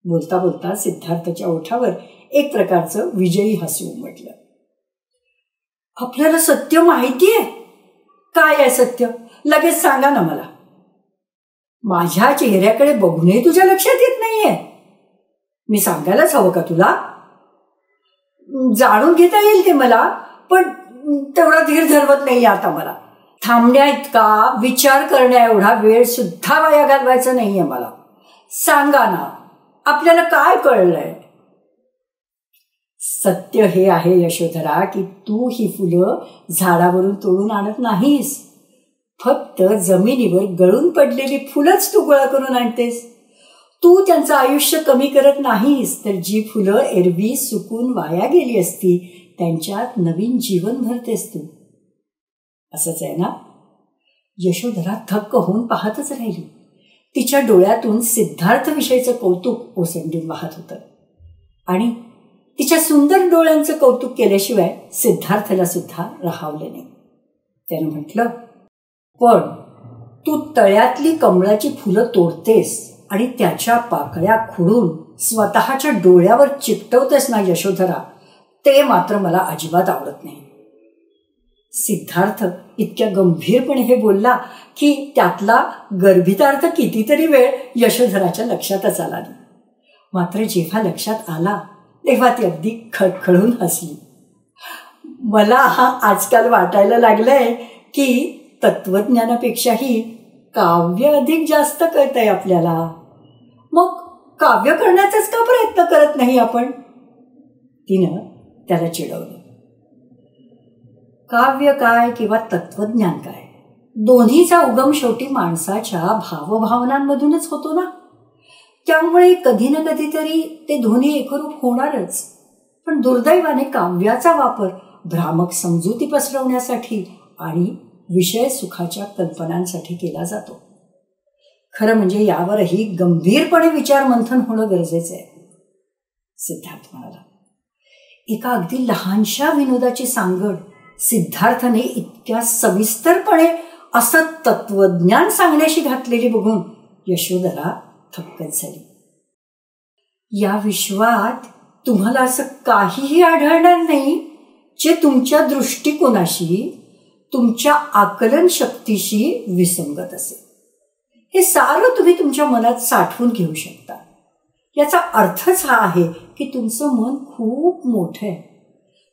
बोलता बोलता सिद्धार्थच्या ओठावर एक प्रकारचं विजयी हसू उमटलं. आपल्याला सत्य माहितीये? काय आहे सत्य? लगेच सांगा ना मला. माझ्या चेहऱ्याकडे बघूनही तुझ्या लक्षात येत नाहीये. मी सांगायलाच हवं का तुला? जाणून घेता येईल ते मला, पण तेवढा धीर धरवत नाही आता मला. थांबण्या इतका विचार करण्या एवढा वेळ सुद्धा वाया घालवायचा नाहीये मला. सांगा ना, आपल्याला काय कळलंय? सत्य हे आहे यशोधरा की तू ही फुलं झाडावरून तोडून आणत नाहीस. फक्त जमिनीवर गळून पडलेली फुलंच तू गोळा करून आणतेस. तू त्यांचं आयुष्य कमी करत नाहीस, तर जी फुलं एरवी सुकून वाया गेली असती त्यांच्यात नवीन जीवन भरतेस तू. असंच आहे ना? यशोधरा थक्क होऊन पाहतच राहिली. तिच्या डोळ्यातून सिद्धार्थविषयीचं कौतुक ओसंडून वाहत होतं आणि तिच्या सुंदर डोळ्यांचं कौतुक केल्याशिवाय सिद्धार्थला सुद्धा राहावलं नाही. त्यानं म्हटलं, पण तू तळ्यातली कमळाची फुलं तोडतेस आणि त्याच्या पाकळ्या खुडून स्वतःच्या डोळ्यावर चिकटवतेस ना यशोधरा, ते मात्र मला अजिबात आवडत नाही. सिद्धार्थ इतक्या गंभीरपणे हे बोलला की त्यातला गर्भितार्थ कितीतरी वेळ यशोधराच्या लक्षातच आला नाही. मात्र जेव्हा लक्षात आला तेव्हा ती अगदी खळखळून हसली. मला आजकाल वाटायला लागलंय की तत्वज्ञानापेक्षाही काव्य अधिक जास्त कळतंय आपल्याला. मग काव्य करण्याचाच का प्रयत्न करत नाही आपण? तिनं त्याला चिडवलं. काव्य काय किंवा तत्वज्ञान काय, दोन्हीचा उगम शेवटी माणसाच्या भावभावनांमधूनच होतो ना. त्यामुळे कधी ना कधीतरी ते दोन्ही एकरूप होणारच. पण दुर्दैवाने काव्याचा वापर भ्रामक समजुती पसरवण्यासाठी आणि विषय सुखाच्या कल्पनांसाठी केला जातो. खरं म्हणजे यावरही गंभीरपणे विचार मंथन होणं गरजेचं आहे. सिद्धार्थ म्हणाला. एका अगदी लहानशा विनोदाची सांगड सिद्धार्थने इतक्या सविस्तरपणे असं तत्वज्ञान सांगण्याशी घातलेली बघून यशोधरा थक्कच झाली. या विश्वात तुम्हाला असं काहीही आढळणार नाही जे तुमच्या दृष्टिकोनाशी, तुमच्या आकलन शक्तीशी विसंगत असेल. हे सारं तुम्ही तुमच्या मनात साठवून घेऊ शकता. याचा अर्थच हा आहे की तुमचं मन खूप मोठं आहे.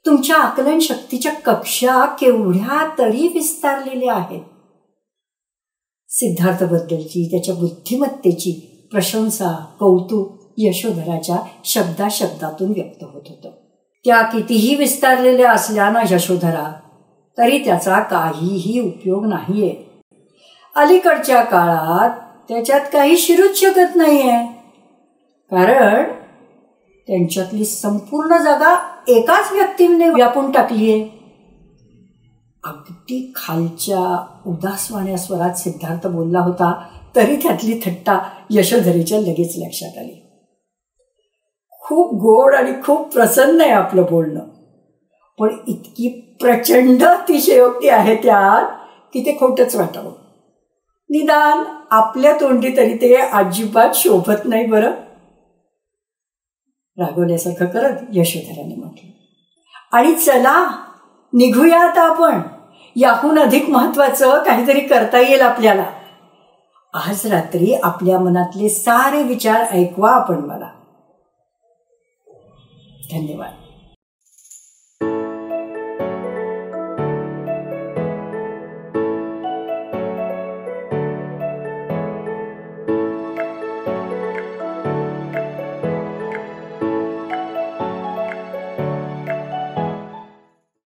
तुमच्या आकलन शक्तीच्या कक्षा केवढ्या तरी विस्तारलेल्या आहेत. सिद्धार्थबद्दलची त्याच्या बुद्धिमत्तेची प्रशंसा, कौतुक यशोधराच्या शब्दाशब्दातून व्यक्त होत होतं. त्या कितीही विस्तारलेल्या असल्या ना यशोधरा, तरी त्याचा काहीही उपयोग नाहीये. अलीकडच्या काळात त्याच्यात काही शिरूच शकत नाहीये, कारण त्यांच्यातली संपूर्ण जागा एकाच व्यक्तीने व्यापून टाकलीये. अगदी खालच्या उदासवाण्या स्वरात सिद्धार्थ बोलला होता, तरी त्यातली थट्टा यशोधरेच्या लगेच लक्षात आली. खूप गोड आणि खूप प्रसन्न आहे आपलं बोलणं, पण इतकी प्रचंड अतिशयोक्ती आहे त्यात की ते खोटंच वाटावं. निदान आपल्या तोंडी तरी ते अजिबात शोभत नाही बरं. रागवल्यासारखं करत यशोधराने म्हटलं. आणि चला निघूया आता आपण. याहून अधिक महत्वाचं काहीतरी करता येईल आपल्याला. आज रात्री आपल्या मनातले सारे विचार ऐकवा आपण मला. धन्यवाद.